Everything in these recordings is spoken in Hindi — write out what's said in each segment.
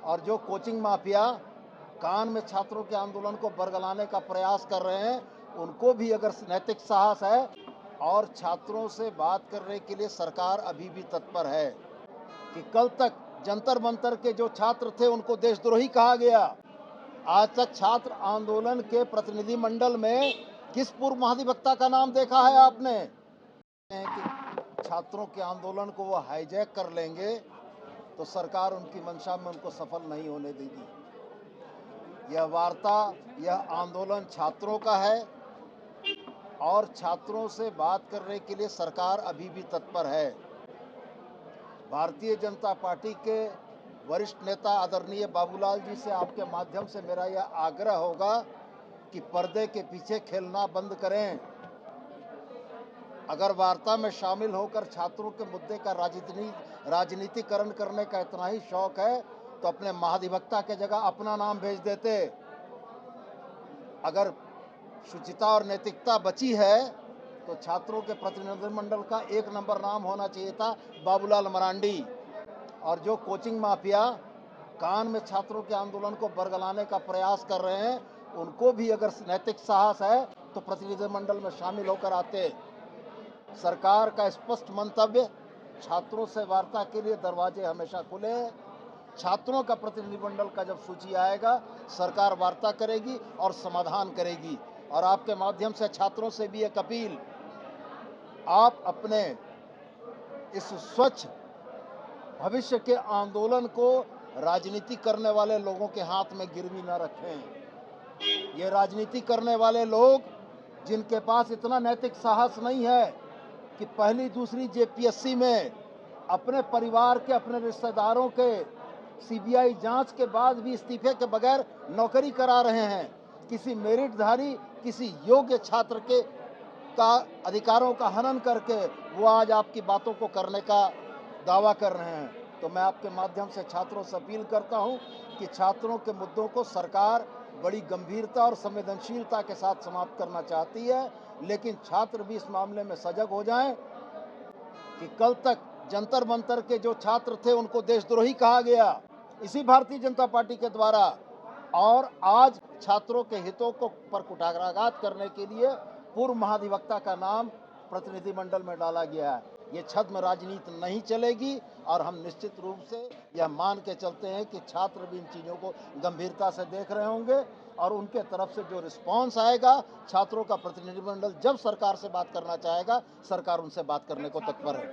और जो कोचिंग माफिया कान में छात्रों के आंदोलन को बरगलाने का प्रयास कर रहे हैं, उनको भी अगर नैतिक साहस है और छात्रों से बात करने के लिए सरकार अभी भी तत्पर है कि कल तक जंतर मंतर के जो छात्र थे उनको देशद्रोही कहा गया। आज तक छात्र आंदोलन के प्रतिनिधि मंडल में किस पूर्व महाधिवक्ता का नाम देखा है आपने? कि छात्रों के आंदोलन को वो हाईजैक कर लेंगे तो सरकार उनकी मंशा में उनको सफल नहीं होने देगी। यह वार्ता, यह आंदोलन छात्रों का है और छात्रों से बात करने के लिए सरकार अभी भी तत्पर है। भारतीय जनता पार्टी के वरिष्ठ नेता आदरणीय बाबूलाल जी से आपके माध्यम से मेरा यह आग्रह होगा कि पर्दे के पीछे खेलना बंद करें। अगर वार्ता में शामिल होकर छात्रों के मुद्दे का राजनीतिकरण करने का इतना ही शौक है तो अपने महाधिवक्ता के जगह अपना नाम भेज देते। अगर शुचिता और नैतिकता बची है तो छात्रों के प्रतिनिधिमंडल का एक नंबर नाम होना चाहिए था बाबूलाल मरांडी। और जो कोचिंग माफिया कान में छात्रों के आंदोलन को बरगलाने का प्रयास कर रहे हैं, उनको भी अगर नैतिक साहस है तो प्रतिनिधिमंडल में शामिल होकर आते। सरकार का स्पष्ट मंतव्य, छात्रों से वार्ता के लिए दरवाजे हमेशा खुले हैं। छात्रों का प्रतिनिधिमंडल का जब सूची आएगा, सरकार वार्ता करेगी और समाधान करेगी। और आपके माध्यम से छात्रों से भी एक अपील, आप अपने इस स्वच्छ भविष्य के आंदोलन को राजनीति करने वाले लोगों के हाथ में गिरवी न रखें। ये राजनीति करने वाले लोग जिनके पास इतना नैतिक साहस नहीं है कि पहली दूसरी जेपीएससी में अपने परिवार के, अपने रिश्तेदारों के सीबीआई जांच के बाद भी इस्तीफे के बगैर नौकरी करा रहे हैं, किसी मेरिटधारी, किसी योग्य छात्र के अधिकारों का हनन करके वो आज आपकी बातों को करने का दावा कर रहे हैं। तो मैं आपके माध्यम से छात्रों से अपील करता हूं कि छात्रों के मुद्दों को सरकार बड़ी गंभीरता और संवेदनशीलता के साथ समाप्त करना चाहती है, लेकिन छात्र भी इस मामले में सजग हो जाएं कि कल तक जंतर मंतर के जो छात्र थे उनको देशद्रोही कहा गया इसी भारतीय जनता पार्टी के द्वारा, और आज छात्रों के हितों को पर कुठाराघात करने के लिए पूर्व महाधिवक्ता का नाम प्रतिनिधिमंडल में डाला गया है। ये छद्म राजनीति नहीं चलेगी और हम निश्चित रूप से यह मान के चलते हैं कि छात्र भी इन चीज़ों को गंभीरता से देख रहे होंगे और उनके तरफ से जो रिस्पांस आएगा, छात्रों का प्रतिनिधिमंडल जब सरकार से बात करना चाहेगा, सरकार उनसे बात करने को तत्पर है।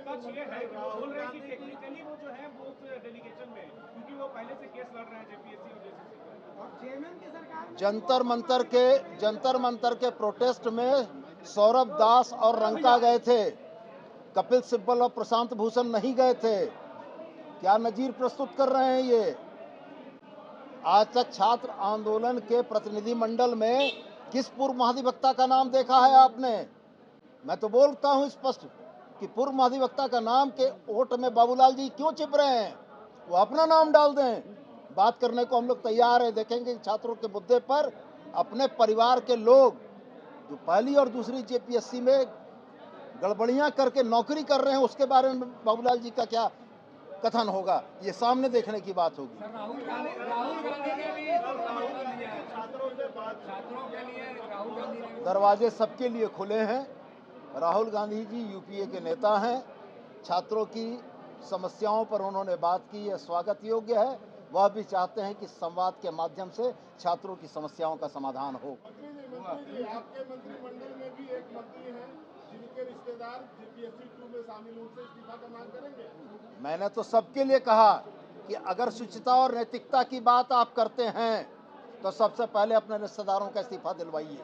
जंतर मंतर के प्रोटेस्ट में सौरभ दास और रंका गए थे, कपिल सिब्बल और प्रशांत भूषण नहीं गए थे। क्या नजीर प्रस्तुत कर रहे हैं ये? आज तक छात्र आंदोलन के प्रतिनिधि मंडल में किस पूर्व महाधिवक्ता का नाम देखा है आपने? मैं तो बोलता हूं स्पष्ट कि पूर्व महाधिवक्ता का नाम के ओट में बाबूलाल जी क्यों छिप रहे हैं? वो अपना नाम डाल दें। बात करने को हम लोग तैयार है। देखेंगे कि छात्रों के मुद्दे पर अपने परिवार के लोग जो पहली और दूसरी जेपीएससी में गड़बड़ियां करके नौकरी कर रहे हैं, उसके बारे में बाबूलाल जी का क्या कथन होगा, ये सामने देखने की बात होगी। दरवाजे सबके लिए खुले हैं। राहुल गांधी जी यूपीए के नेता हैं। छात्रों की समस्याओं पर उन्होंने बात की, यह स्वागत योग्य है। वह भी चाहते हैं कि संवाद के माध्यम से छात्रों की समस्याओं का समाधान हो। आपके मंत्रिमंडल में भी एक मंत्री हैं जिनके रिश्तेदार जेपीएससी 2 में शामिल, उनसे इस्तीफा का मांग करेंगे? मैंने तो सबके लिए कहा कि अगर शुचिता और नैतिकता की बात आप करते हैं तो सबसे पहले अपने रिश्तेदारों का इस्तीफा दिलवाइए।